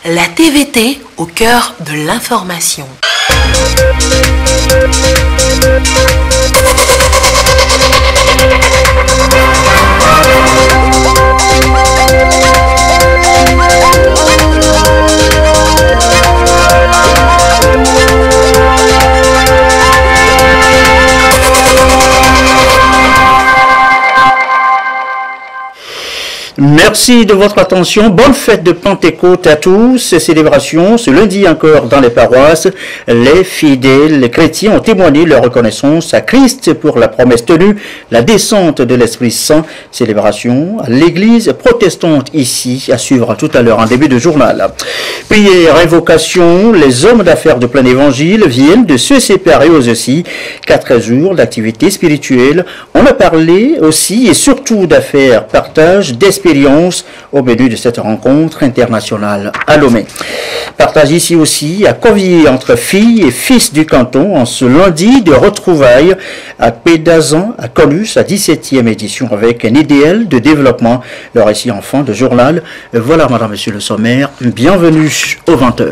la TVT au cœur de l'information. Merci de votre attention. Bonne fête de Pentecôte à tous. Ces célébrations, ce lundi encore dans les paroisses, les fidèles, les chrétiens ont témoigné leur reconnaissance à Christ pour la promesse tenue, la descente de l'Esprit Saint. Célébration à l'église protestante ici, à suivre tout à l'heure en début de journal. Prière, invocation, les hommes d'affaires de plein évangile viennent de se séparer eux aussi. 4 jours d'activité spirituelle. On a parlé aussi et surtout d'affaires, partage, d'esprit au menu de cette rencontre internationale à Lomé. Partage ici aussi à Covier entre filles et fils du canton en ce lundi de retrouvailles à Pédazan, à Colus, à 17e édition avec un idéal de développement. Le récit en fin de journal. Voilà, madame, monsieur le sommaire. Bienvenue aux 20h.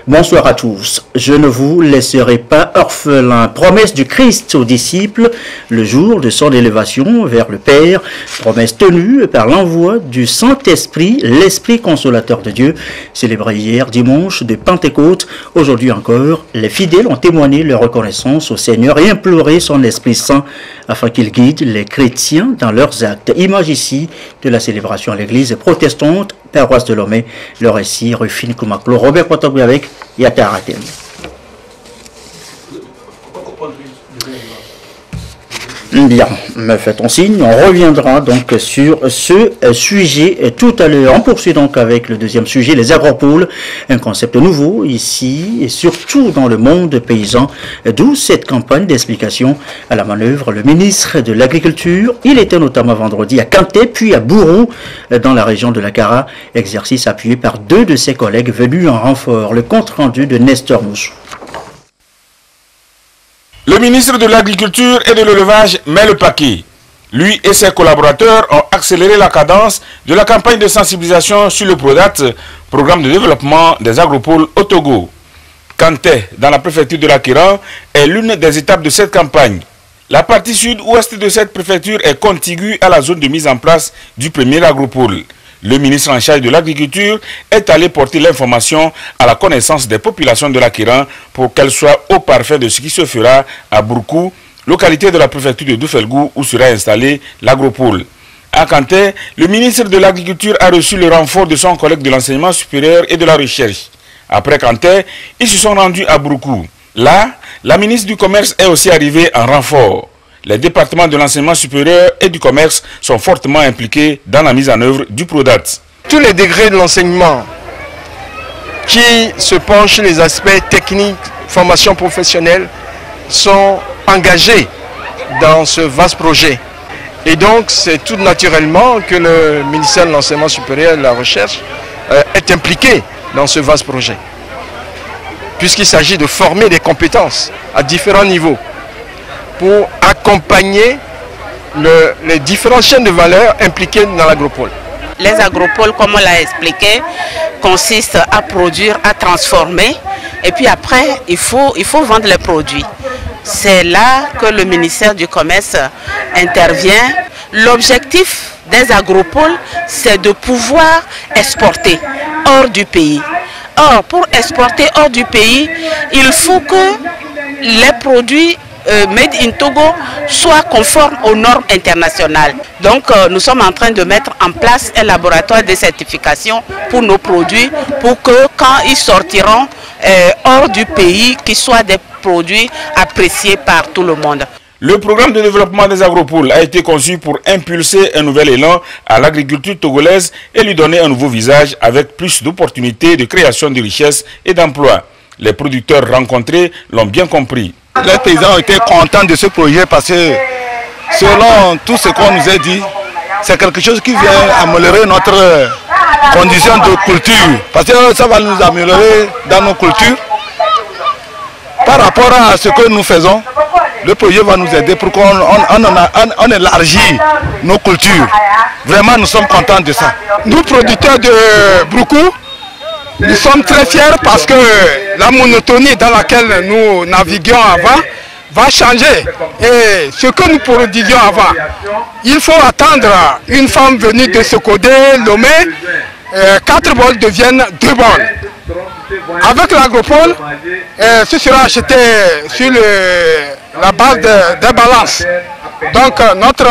Bonsoir à tous. Je ne vous laisserai pas orphelin. Promesse du Christ aux disciples le jour de son élévation vers le Père. Promesse tenue par l'envoi du Saint-Esprit, l'Esprit consolateur de Dieu. Célébré hier dimanche de Pentecôte. Aujourd'hui encore, les fidèles ont témoigné leur reconnaissance au Seigneur et imploré son Esprit Saint afin qu'il guide les chrétiens dans leurs actes. Image ici de la célébration à l'église protestante, paroisse de Lomé. Le récit, Rufine Koumaklo, Robert Potogui avec Yataratem. Bien, me fait-on signe, on reviendra donc sur ce sujet tout à l'heure. On poursuit donc avec le deuxième sujet, les agropoles, un concept nouveau ici et surtout dans le monde paysan, d'où cette campagne d'explication à la manœuvre. Le ministre de l'Agriculture, il était notamment vendredi à Kanté puis à Bourou dans la région de la Kara, exercice appuyé par 2 de ses collègues venus en renfort. Le compte rendu de Nestor Moussou. Le ministre de l'Agriculture et de l'Élevage met le paquet. Lui et ses collaborateurs ont accéléré la cadence de la campagne de sensibilisation sur le PRODAT, programme de développement des agropoles au Togo. Kanté, dans la préfecture de l'Akiran, est l'une des étapes de cette campagne. La partie sud-ouest de cette préfecture est contiguë à la zone de mise en place du premier agropole. Le ministre en charge de l'Agriculture est allé porter l'information à la connaissance des populations de l'Akiran pour qu'elles soient au parfait de ce qui se fera à Bourkou, localité de la préfecture de Doufelgou où sera installé l'agropole. À Kanté, le ministre de l'Agriculture a reçu le renfort de son collègue de l'enseignement supérieur et de la recherche. Après Kanté, ils se sont rendus à Bourkou. Là, la ministre du Commerce est aussi arrivée en renfort. Les départements de l'enseignement supérieur et du commerce sont fortement impliqués dans la mise en œuvre du PRODAT. Tous les degrés de l'enseignement qui se penchent sur les aspects techniques, formation professionnelle, sont engagés dans ce vaste projet. Et donc, c'est tout naturellement que le ministère de l'Enseignement supérieur et de la Recherche est impliqué dans ce vaste projet. Puisqu'il s'agit de former des compétences à différents niveaux pour accompagner les différentes chaînes de valeur impliquées dans l'agropole. Les agropoles, comme on l'a expliqué, consistent à produire, à transformer, et puis après, il faut vendre les produits. C'est là que le ministère du Commerce intervient. L'objectif des agropoles, c'est de pouvoir exporter hors du pays. Or, pour exporter hors du pays, il faut que les produits Made in Togo soit conforme aux normes internationales. Donc nous sommes en train de mettre en place un laboratoire de certification pour nos produits pour que quand ils sortiront hors du pays, qu'ils soient des produits appréciés par tout le monde. Le programme de développement des agropoles a été conçu pour impulser un nouvel élan à l'agriculture togolaise et lui donner un nouveau visage avec plus d'opportunités de création de richesses et d'emplois. Les producteurs rencontrés l'ont bien compris. Les paysans ont été contents de ce projet parce que selon tout ce qu'on nous a dit, c'est quelque chose qui vient améliorer notre condition de culture. Parce que ça va nous améliorer dans nos cultures. Par rapport à ce que nous faisons, le projet va nous aider pour qu'on élargisse nos cultures. Vraiment, nous sommes contents de ça. Nous, producteurs de Bourkou, Nous sommes très fiers parce que la monotonie dans laquelle nous naviguions avant va changer. Et ce que nous prodiguions avant, il faut attendre une femme venue de Sokodé, Lomé, 4 bols deviennent 2 bols. Avec l'agropole, ce sera acheté sur la base des balances. Donc notre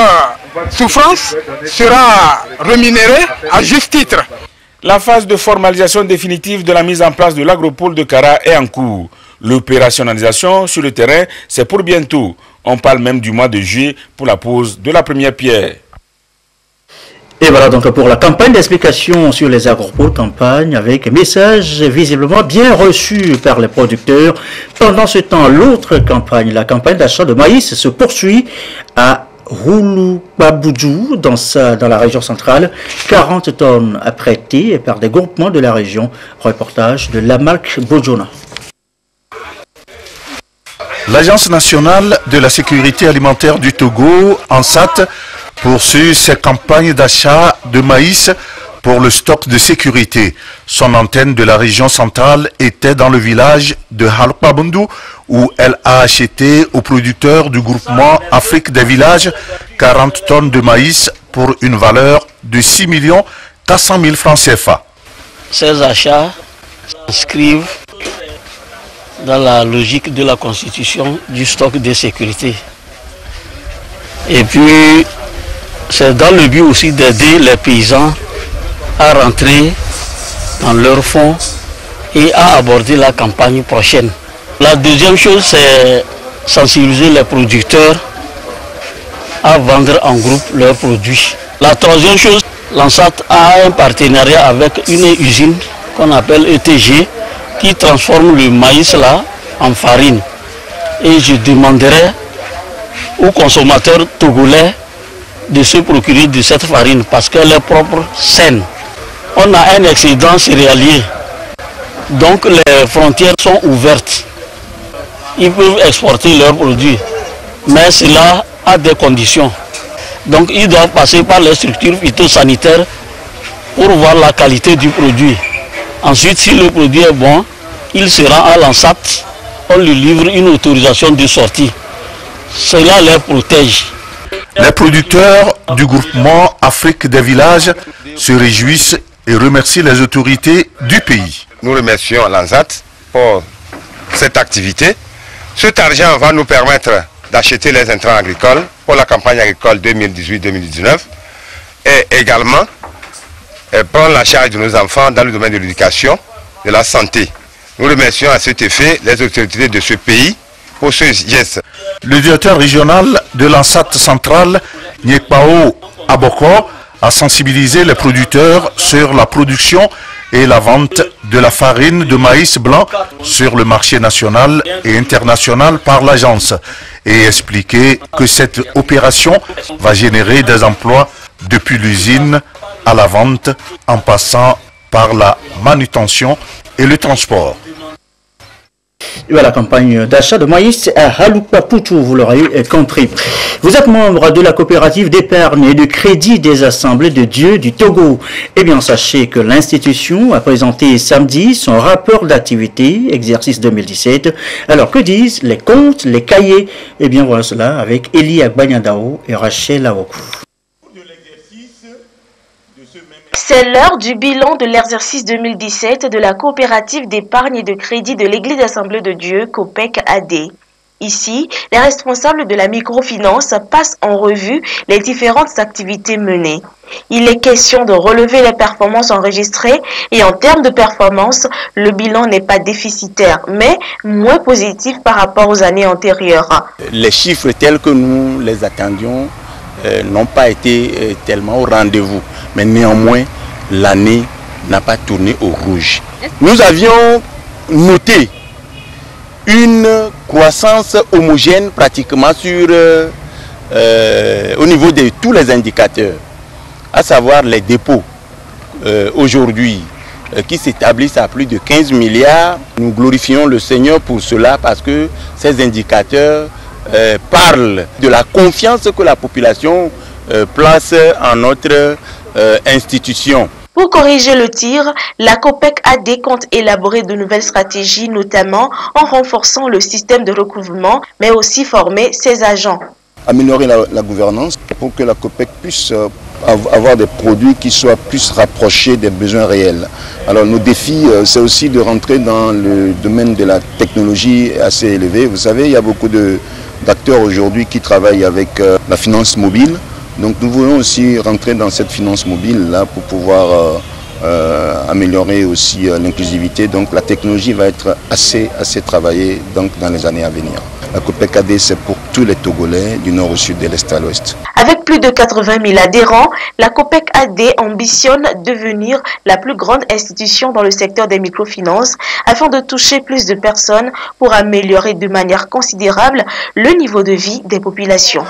souffrance sera rémunérée à juste titre. La phase de formalisation définitive de la mise en place de l'agropole de Kara est en cours. L'opérationnalisation sur le terrain, c'est pour bientôt. On parle même du mois de juillet pour la pose de la première pierre. Et voilà donc pour la campagne d'explication sur les agropoles, campagne avec message visiblement bien reçu par les producteurs. Pendant ce temps, l'autre campagne, la campagne d'achat de maïs, se poursuit à Rouloupaboudjou, dans la région centrale. 40 tonnes apprêtées par des groupements de la région. Reportage de Lamalk Bojona. L'Agence nationale de la sécurité alimentaire du Togo, ANSAT, poursuit ses campagnes d'achat de maïs pour le stock de sécurité. Son antenne de la région centrale était dans le village de Halpabundu, où elle a acheté aux producteurs du groupement Afrique des villages 40 tonnes de maïs pour une valeur de 6 400 000 francs CFA. Ces achats s'inscrivent dans la logique de la constitution du stock de sécurité. Et puis, c'est dans le but aussi d'aider les paysans à rentrer dans leurs fonds et à aborder la campagne prochaine. La deuxième chose, c'est sensibiliser les producteurs à vendre en groupe leurs produits. La troisième chose, l'ANSAT a un partenariat avec une usine qu'on appelle ETG qui transforme le maïs là en farine. Et je demanderai aux consommateurs togolais de se procurer de cette farine parce qu'elle est propre, saine. On a un excédent céréalier, donc les frontières sont ouvertes. Ils peuvent exporter leurs produits, mais cela a des conditions. Donc ils doivent passer par les structures phytosanitaires pour voir la qualité du produit. Ensuite, si le produit est bon, il se rend à l'ANSAT, on lui livre une autorisation de sortie. Cela les protège. Les producteurs du groupement Afrique des villages se réjouissent et remercient les autorités du pays. Nous remercions l'ANSAT pour cette activité. Cet argent va nous permettre d'acheter les intrants agricoles pour la campagne agricole 2018-2019 et également prendre la charge de nos enfants dans le domaine de l'éducation, de la santé. Nous remercions à cet effet les autorités de ce pays pour ce geste. Le directeur régional de l'ANSAT centrale, Nyekpao Aboko, a sensibilisé les producteurs sur la production et la vente de la farine de maïs blanc sur le marché national et international par l'agence et expliqué que cette opération va générer des emplois depuis l'usine à la vente en passant par la manutention et le transport. La campagne d'achat de maïs à Haloupaputu, vous l'aurez compris. Vous êtes membre de la coopérative d'épargne et de crédit des Assemblées de Dieu du Togo. Eh bien, sachez que l'institution a présenté samedi son rapport d'activité, exercice 2017. Alors, que disent les comptes, les cahiers? Eh bien, voilà cela avec Elie Agbanyandao et Rachel Awoku. C'est l'heure du bilan de l'exercice 2017 de la coopérative d'épargne et de crédit de l'Église Assemblée de Dieu, COPEC AD. Ici, les responsables de la microfinance passent en revue les différentes activités menées. Il est question de relever les performances enregistrées et en termes de performance, le bilan n'est pas déficitaire, mais moins positif par rapport aux années antérieures. Les chiffres tels que nous les attendions n'ont pas été tellement au rendez-vous, mais néanmoins, l'année n'a pas tourné au rouge. Nous avions noté une croissance homogène pratiquement sur, au niveau de tous les indicateurs, à savoir les dépôts aujourd'hui qui s'établissent à plus de 15 milliards. Nous glorifions le Seigneur pour cela parce que ces indicateurs parlent de la confiance que la population place en notre institution. Pour corriger le tir, la COPEC AD compte élaborer de nouvelles stratégies, notamment en renforçant le système de recouvrement, mais aussi former ses agents. Améliorer la gouvernance pour que la COPEC puisse avoir des produits qui soient plus rapprochés des besoins réels. Alors nos défis, c'est aussi de rentrer dans le domaine de la technologie assez élevé. Vous savez, il y a beaucoup d'acteurs aujourd'hui qui travaillent avec la finance mobile. Donc nous voulons aussi rentrer dans cette finance mobile-là pour pouvoir améliorer aussi l'inclusivité. Donc la technologie va être assez travaillée donc, dans les années à venir. La COPEC AD, c'est pour tous les Togolais du nord au sud, de l'est à l'ouest. Avec plus de 80 000 adhérents, la COPEC AD ambitionne devenir la plus grande institution dans le secteur des microfinances afin de toucher plus de personnes pour améliorer de manière considérable le niveau de vie des populations.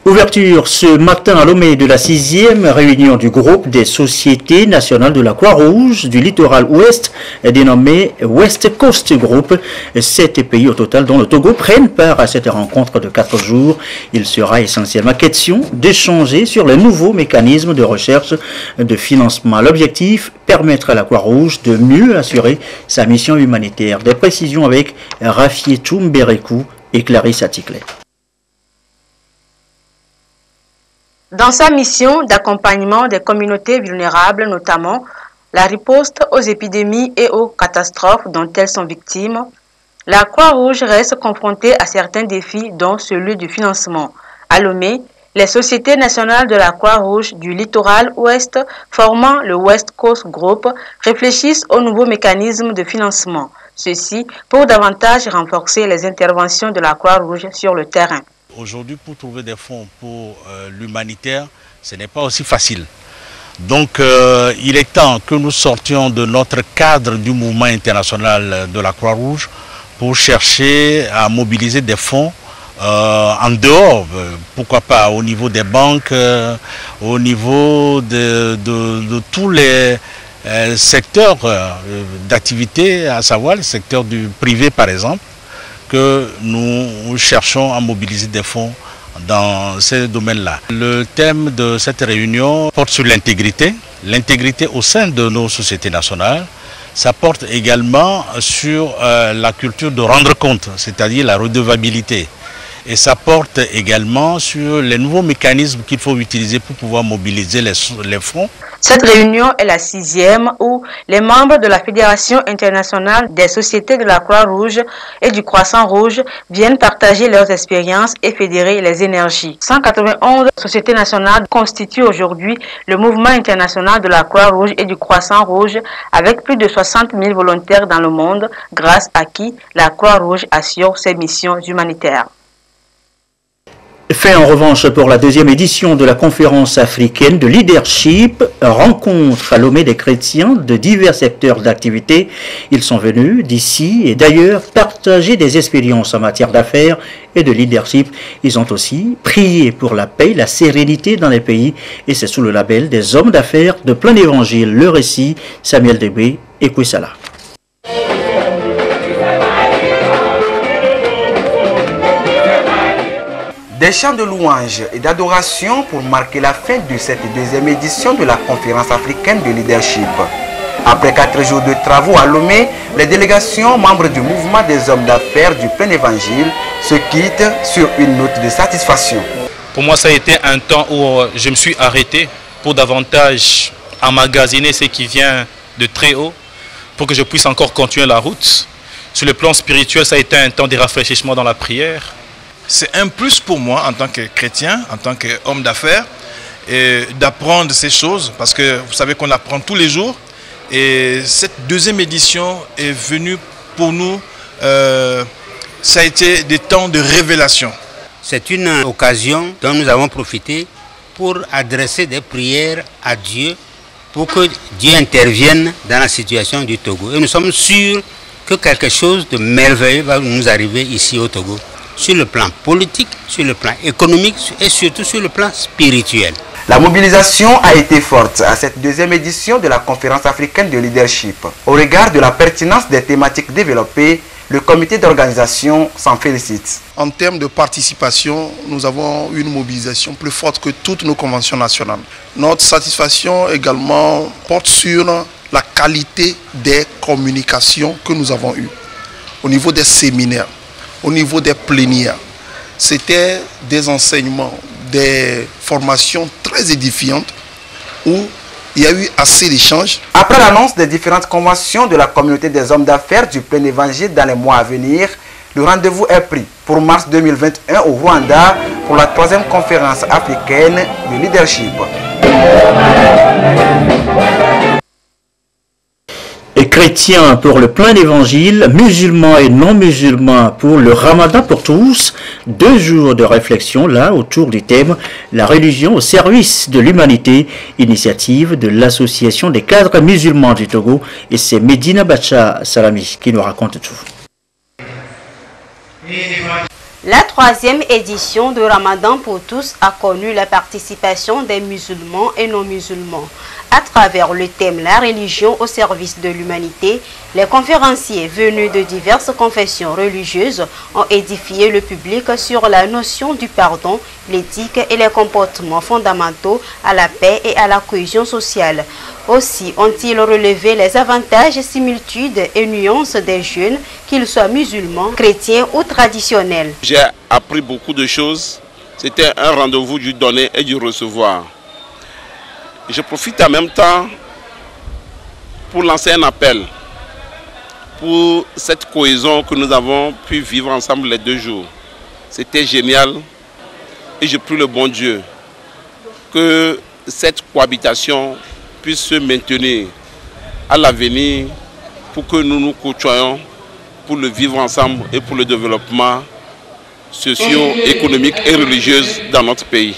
Ouverture ce matin à Lomé de la 6e réunion du groupe des sociétés nationales de la Croix-Rouge du littoral ouest, dénommé West Coast Group. 7 pays au total, dont le Togo, prennent part à cette rencontre de 4 jours. Il sera essentiellement question d'échanger sur les nouveaux mécanismes de recherche de financement. L'objectif, permettre à la Croix-Rouge de mieux assurer sa mission humanitaire. Des précisions avec Rafietou Mbérekou et Clarisse Atiklet. Dans sa mission d'accompagnement des communautés vulnérables, notamment la riposte aux épidémies et aux catastrophes dont elles sont victimes, la Croix-Rouge reste confrontée à certains défis, dont celui du financement. À Lomé, les sociétés nationales de la Croix-Rouge du littoral ouest, formant le West Coast Group, réfléchissent aux nouveaux mécanismes de financement. Ceci pour davantage renforcer les interventions de la Croix-Rouge sur le terrain. Aujourd'hui, pour trouver des fonds pour l'humanitaire, ce n'est pas aussi facile. Donc, il est temps que nous sortions de notre cadre du mouvement international de la Croix-Rouge pour chercher à mobiliser des fonds en dehors, pourquoi pas au niveau des banques, au niveau de tous les secteurs d'activité, à savoir le secteur du privé par exemple, que nous cherchons à mobiliser des fonds dans ces domaines-là. Le thème de cette réunion porte sur l'intégrité au sein de nos sociétés nationales. Ça porte également sur la culture de rendre compte, c'est-à-dire la redevabilité. Et ça porte également sur les nouveaux mécanismes qu'il faut utiliser pour pouvoir mobiliser les fonds. Cette réunion est la 6e où les membres de la Fédération internationale des sociétés de la Croix-Rouge et du Croissant Rouge viennent partager leurs expériences et fédérer les énergies. 191 sociétés nationales constituent aujourd'hui le mouvement international de la Croix-Rouge et du Croissant Rouge avec plus de 60 000 volontaires dans le monde, grâce à qui la Croix-Rouge assure ses missions humanitaires. Fait en revanche pour la 2e édition de la conférence africaine de leadership, rencontre à Lomé des chrétiens de divers secteurs d'activité. Ils sont venus d'ici et d'ailleurs partager des expériences en matière d'affaires et de leadership. Ils ont aussi prié pour la paix, la sérénité dans les pays et c'est sous le label des hommes d'affaires de plein évangile. Le récit, Samuel Debé et Kouissala. Des chants de louange et d'adoration pour marquer la fin de cette 2e édition de la conférence africaine de leadership. Après 4 jours de travaux à Lomé, les délégations membres du mouvement des hommes d'affaires du plein évangile se quittent sur une note de satisfaction. Pour moi, ça a été un temps où je me suis arrêté pour davantage emmagasiner ce qui vient de très haut pour que je puisse encore continuer la route. Sur le plan spirituel, ça a été un temps de rafraîchissement dans la prière. C'est un plus pour moi en tant que chrétien, en tant qu'homme d'affaires, d'apprendre ces choses parce que vous savez qu'on apprend tous les jours. Et cette 2e édition est venue pour nous, ça a été des temps de révélation. C'est une occasion dont nous avons profité pour adresser des prières à Dieu pour que Dieu intervienne dans la situation du Togo. Et nous sommes sûrs que quelque chose de merveilleux va nous arriver ici au Togo, sur le plan politique, sur le plan économique et surtout sur le plan spirituel. La mobilisation a été forte à cette 2e édition de la conférence africaine de leadership. Au regard de la pertinence des thématiques développées, Le comité d'organisation s'en félicite. En termes de participation, nous avons une mobilisation plus forte que toutes nos conventions nationales. Notre satisfaction également porte sur la qualité des communications que nous avons eues. Au niveau des séminaires, au niveau des plénières, c'était des enseignements, des formations très édifiantes où il y a eu assez d'échanges. Après l'annonce des différentes conventions de la communauté des hommes d'affaires du plein évangile dans les mois à venir, le rendez-vous est pris pour mars 2021 au Rwanda pour la 3e conférence africaine de leadership. Et chrétiens pour le plein évangile, musulmans et non musulmans pour le ramadan pour tous, 2 jours de réflexion là autour du thème la religion au service de l'humanité, initiative de l'association des cadres musulmans du Togo, et c'est Medina Bacha Salami qui nous raconte tout. La 3e édition de Ramadan pour tous a connu la participation des musulmans et non-musulmans. À travers le thème la religion au service de l'humanité, les conférenciers venus de diverses confessions religieuses ont édifié le public sur la notion du pardon, l'éthique et les comportements fondamentaux à la paix et à la cohésion sociale. Aussi ont-ils relevé les avantages, similitudes et nuances des jeunes, qu'ils soient musulmans, chrétiens ou traditionnels. J'ai appris beaucoup de choses. C'était un rendez-vous du donner et du recevoir. Je profite en même temps pour lancer un appel pour cette cohésion que nous avons pu vivre ensemble les 2 jours. C'était génial et je prie le bon Dieu que cette cohabitation puisse se maintenir à l'avenir pour que nous nous côtoyions pour le vivre ensemble et pour le développement socio-économique et religieux dans notre pays.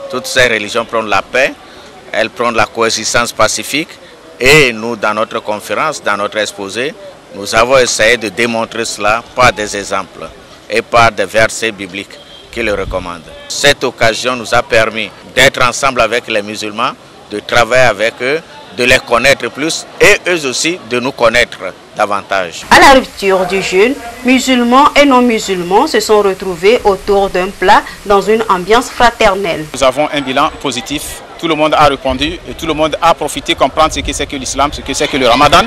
Toutes ces religions prennent la paix, elles prennent la coexistence pacifique et nous, dans notre conférence, dans notre exposé, nous avons essayé de démontrer cela par des exemples et par des versets bibliques qui le recommandent. Cette occasion nous a permis d'être ensemble avec les musulmans, de travailler avec eux, de les connaître plus et eux aussi de nous connaître davantage. À la rupture du jeûne, musulmans et non-musulmans se sont retrouvés autour d'un plat dans une ambiance fraternelle. Nous avons un bilan positif. Tout le monde a répondu et tout le monde a profité, comprendre ce que c'est que l'islam, ce que c'est que le ramadan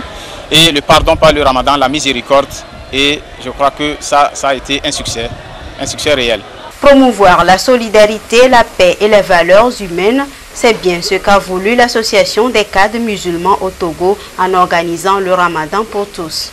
et le pardon par le ramadan, la miséricorde. Et je crois que ça a été un succès réel. Promouvoir la solidarité, la paix et les valeurs humaines, c'est bien ce qu'a voulu l'association des cadres musulmans au Togo en organisant le ramadan pour tous.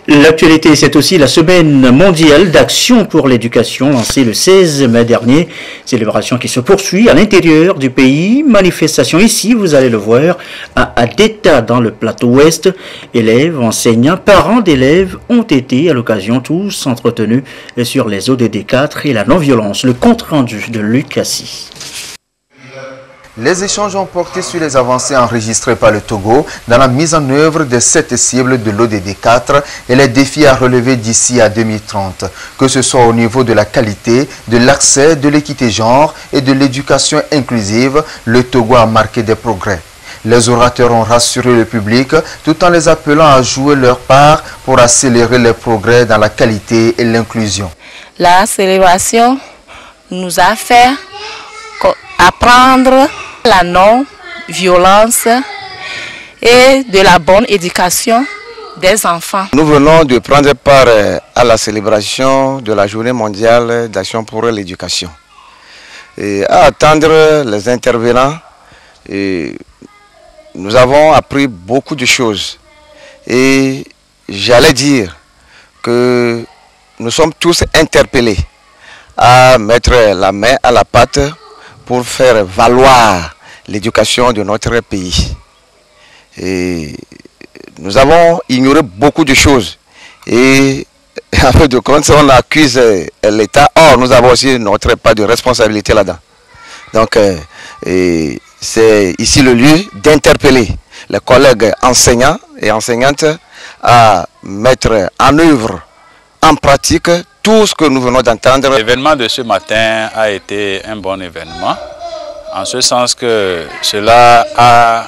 L'actualité, c'est aussi la semaine mondiale d'action pour l'éducation lancée le 16 mai dernier. Célébration qui se poursuit à l'intérieur du pays. Manifestation ici, vous allez le voir, à Adeta dans le plateau ouest. Élèves, enseignants, parents d'élèves ont été à l'occasion tous entretenus sur les ODD 4 et la non-violence. Le compte rendu de Luc Cassi. Les échanges ont porté sur les avancées enregistrées par le Togo dans la mise en œuvre de 7 cibles de l'ODD 4 et les défis à relever d'ici à 2030, que ce soit au niveau de la qualité, de l'accès, de l'équité genre et de l'éducation inclusive, le Togo a marqué des progrès. Les orateurs ont rassuré le public tout en les appelant à jouer leur part pour accélérer les progrès dans la qualité et l'inclusion. La célébration nous a fait apprendre la non-violence et de la bonne éducation des enfants. Nous venons de prendre part à la célébration de la Journée mondiale d'action pour l'éducation. Et à attendre les intervenants, nous avons appris beaucoup de choses. Et j'allais dire que nous sommes tous interpellés à mettre la main à la pâte pour faire valoir l'éducation de notre pays. Et nous avons ignoré beaucoup de choses. Et en fait de compte, on accuse l'État. Or, nous avons aussi notre part de responsabilité là-dedans. Donc, c'est ici le lieu d'interpeller les collègues enseignants et enseignantes à mettre en œuvre, en pratique, tout ce que nous venons d'entendre. L'événement de ce matin a été un bon événement, en ce sens que cela a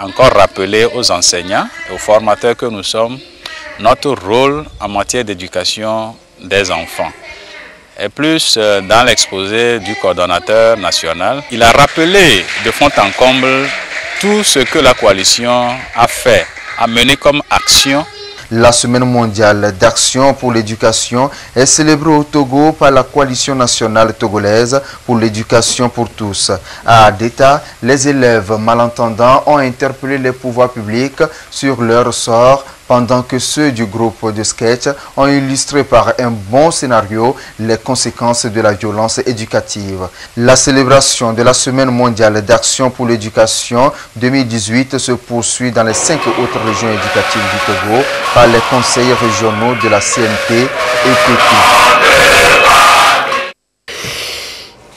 encore rappelé aux enseignants et aux formateurs que nous sommes notre rôle en matière d'éducation des enfants. Et plus dans l'exposé du coordonnateur national, il a rappelé de fond en comble tout ce que la coalition a fait, a mené comme action. La semaine mondiale d'action pour l'éducation est célébrée au Togo par la coalition nationale togolaise pour l'éducation pour tous. À Adeta, les élèves malentendants ont interpellé les pouvoirs publics sur leur sort pendant que ceux du groupe de sketch ont illustré par un bon scénario les conséquences de la violence éducative. La célébration de la Semaine mondiale d'action pour l'éducation 2018 se poursuit dans les 5 autres régions éducatives du Togo par les conseils régionaux de la CNT et PP.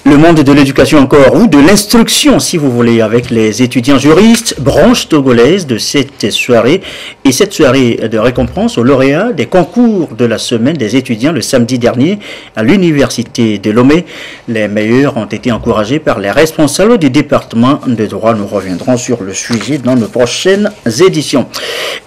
Le monde de l'éducation encore, ou de l'instruction si vous voulez, avec les étudiants juristes, branche togolaise de cette soirée. Et cette soirée de récompense aux lauréats des concours de la semaine des étudiants le samedi dernier à l'université de Lomé. Les meilleurs ont été encouragés par les responsables du département de droit. Nous reviendrons sur le sujet dans nos prochaines éditions.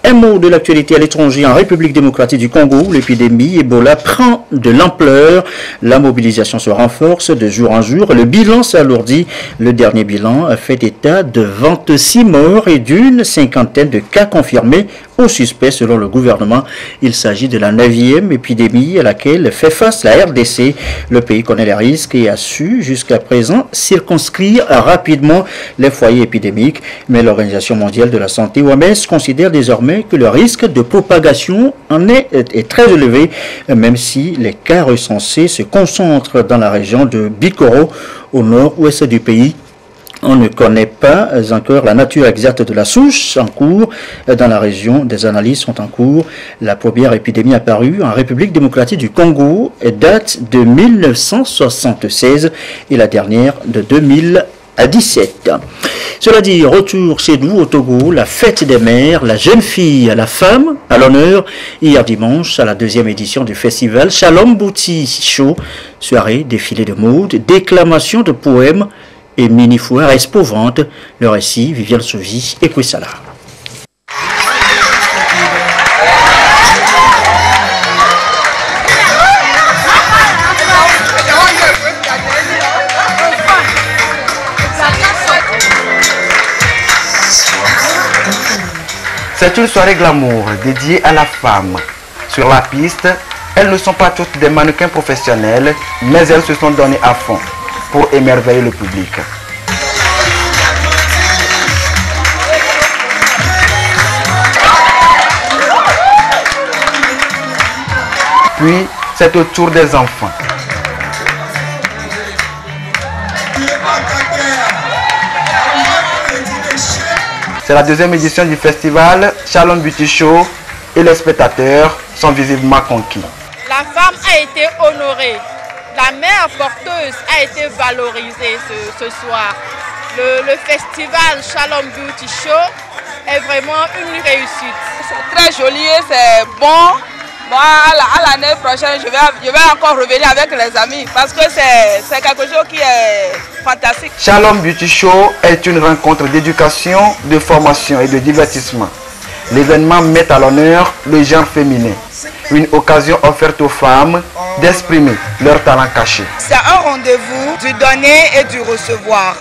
Un mot de l'actualité à l'étranger. En République démocratique du Congo, l'épidémie Ebola prend de l'ampleur. La mobilisation se renforce de jour en jour. Le bilan s'alourdit. Le dernier bilan a fait état de 26 morts et d'une cinquantaine de cas confirmés au suspect selon le gouvernement. Il s'agit de la 9e épidémie à laquelle fait face la RDC. Le pays connaît les risques et a su jusqu'à présent circonscrire rapidement les foyers épidémiques. Mais l'Organisation mondiale de la santé, OMS, considère désormais que le risque de propagation en est très élevé, même si les cas recensés se concentrent dans la région de Bikoro, au nord-ouest du pays. On ne connaît pas encore la nature exacte de la souche en cours dans la région. Des analyses sont en cours. La première épidémie apparue en République démocratique du Congo date de 1976 et la dernière de 2017. Cela dit, retour chez nous au Togo, la fête des mères, la jeune fille, la femme à l'honneur, hier dimanche à la 2e édition du festival Shalom Bouti Show, soirée, défilé de mode, déclamation de poèmes et mini-foire expo-vente. Le récit, Viviane Souvi et Kwesala. C'est une soirée glamour dédiée à la femme. Sur la piste, elles ne sont pas toutes des mannequins professionnels, mais elles se sont données à fond pour émerveiller le public. Puis, c'est au tour des enfants. C'est la 2e édition du festival Shalom Beauty Show et les spectateurs sont visiblement conquis. La femme a été honorée. La mère porteuse a été valorisée ce soir. Le festival Shalom Beauty Show est vraiment une réussite. C'est très joli et c'est bon. Moi, à l'année prochaine, je vais encore revenir avec les amis parce que c'est quelque chose qui est fantastique. Shalom Beauty Show est une rencontre d'éducation, de formation et de divertissement. L'événement met à l'honneur le genre féminin. Une occasion offerte aux femmes d'exprimer leur talent caché. C'est un rendez-vous du donner et du recevoir.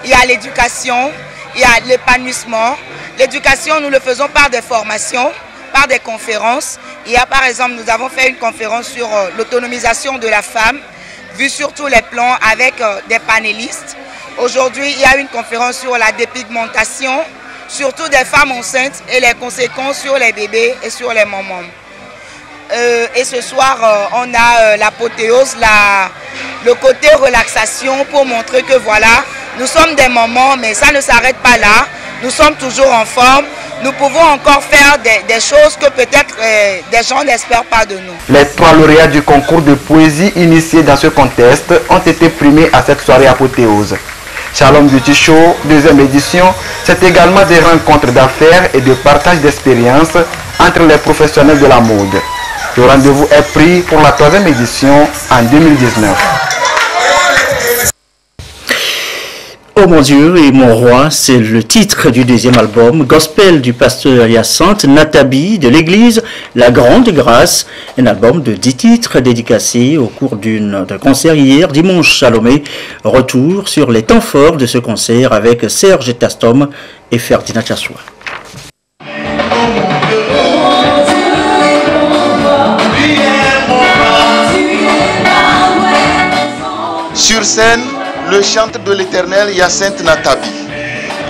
Il y a l'éducation, il y a l'épanouissement. L'éducation, nous le faisons par des formations, par des conférences. Il y a par exemple, nous avons fait une conférence sur l'autonomisation de la femme, vu sur tous les plans avec des panélistes. Aujourd'hui, il y a une conférence sur la dépigmentation, surtout des femmes enceintes et les conséquences sur les bébés et sur les mamans. Et ce soir, on a l'apothéose, le côté relaxation pour montrer que voilà, nous sommes des mamans, mais ça ne s'arrête pas là. Nous sommes toujours en forme. Nous pouvons encore faire des choses que peut-être des gens n'espèrent pas de nous. Les 3 lauréats du concours de poésie initiés dans ce contest ont été primés à cette soirée apothéose. Shalom Beauty Show, 2e édition, c'est également des rencontres d'affaires et de partage d'expériences entre les professionnels de la mode. Le rendez-vous est pris pour la 3e édition en 2019. Oh mon Dieu et mon roi, c'est le titre du deuxième album, Gospel du pasteur Hyacinthe Natabi de l'église La Grande Grâce, un album de 10 titres dédicacés au cours d'un concert hier, dimanche à Lomé. Retour sur les temps forts de ce concert avec Serge Tastom et Ferdinand Chassoua. Sur scène, le chanteur de l'Éternel Hyacinthe Natabi.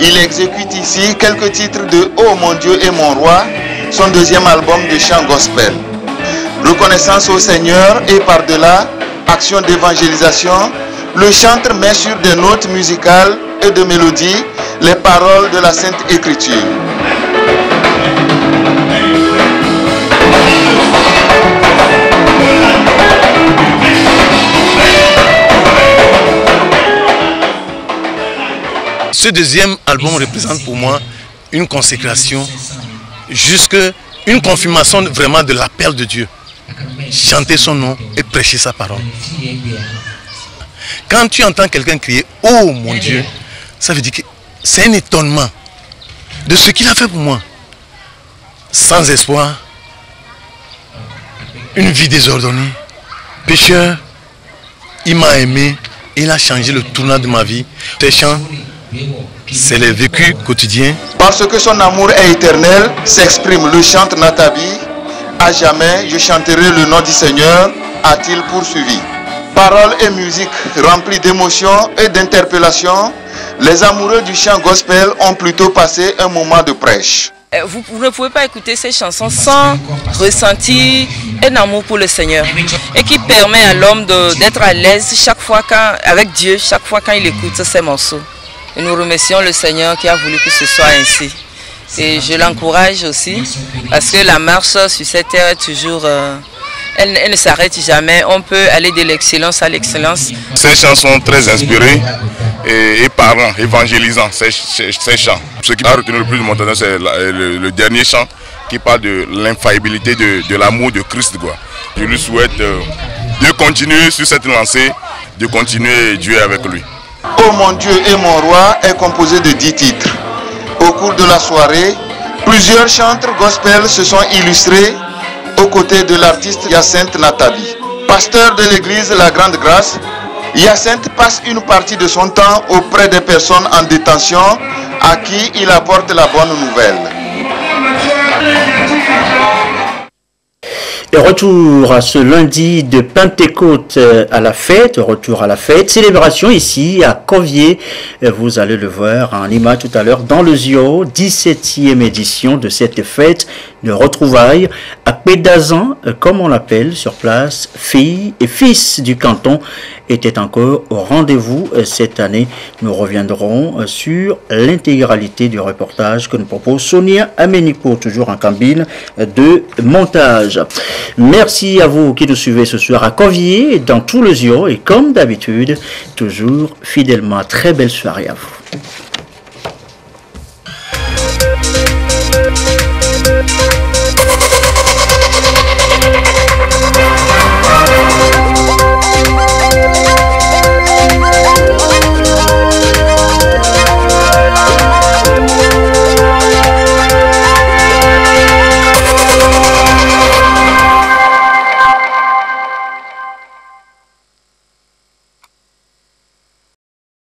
Il exécute ici quelques titres de Oh mon Dieu et mon roi, son deuxième album de chant gospel. Reconnaissance au Seigneur et par-delà, action d'évangélisation, le chanteur met sur des notes musicales et de mélodies les paroles de la Sainte Écriture. Ce deuxième album représente pour moi une consécration, une confirmation vraiment de l'appel de Dieu. Chanter son nom et prêcher sa parole. Quand tu entends quelqu'un crier « Oh mon Dieu », ça veut dire que c'est un étonnement de ce qu'il a fait pour moi. Sans espoir, une vie désordonnée, pécheur, il m'a aimé, il a changé le tournant de ma vie. Ces chants, c'est le vécu quotidien. Parce que son amour est éternel, s'exprime le chanteur Natabi. À jamais, je chanterai le nom du Seigneur, a-t-il poursuivi. Paroles et musique remplies d'émotions et d'interpellations, les amoureux du chant gospel ont plutôt passé un moment de prêche. Vous ne pouvez pas écouter ces chansons sans ressentir un amour pour le Seigneur et qui permet à l'homme d'être à l'aise chaque fois avec Dieu, chaque fois quand il écoute ces morceaux. Et nous remercions le Seigneur qui a voulu que ce soit ainsi. Et je l'encourage aussi parce que la marche sur cette terre est toujours... elle ne s'arrête jamais. On peut aller de l'excellence à l'excellence. Ces chants sont très inspirés et parlants, évangélisants, ces chants. Ce qui m'a retenu le plus de mon temps, c'est le dernier chant qui parle de l'infaillibilité de l'amour de Christ. Je lui souhaite de continuer sur cette lancée, de continuer Dieu avec lui. Oh mon Dieu et mon roi est composé de 10 titres. Au cours de la soirée, plusieurs chanteurs gospel se sont illustrés aux côtés de l'artiste Hyacinthe Natabi. Pasteur de l'église La Grande Grâce, Hyacinthe passe une partie de son temps auprès des personnes en détention à qui il apporte la bonne nouvelle. Et retour à ce lundi de Pentecôte à la fête, retour à la fête, célébration ici à Covier, vous allez le voir en image tout à l'heure dans le Zio, 17e édition de cette fête de retrouvailles à Pédazan, comme on l'appelle sur place, filles et fils du canton étaient encore au rendez-vous cette année. Nous reviendrons sur l'intégralité du reportage que nous propose Sonia Aménico, toujours en cabine de montage. Merci à vous qui nous suivez ce soir à Covier, dans tout le Zio, et comme d'habitude, toujours fidèlement, très belle soirée à vous.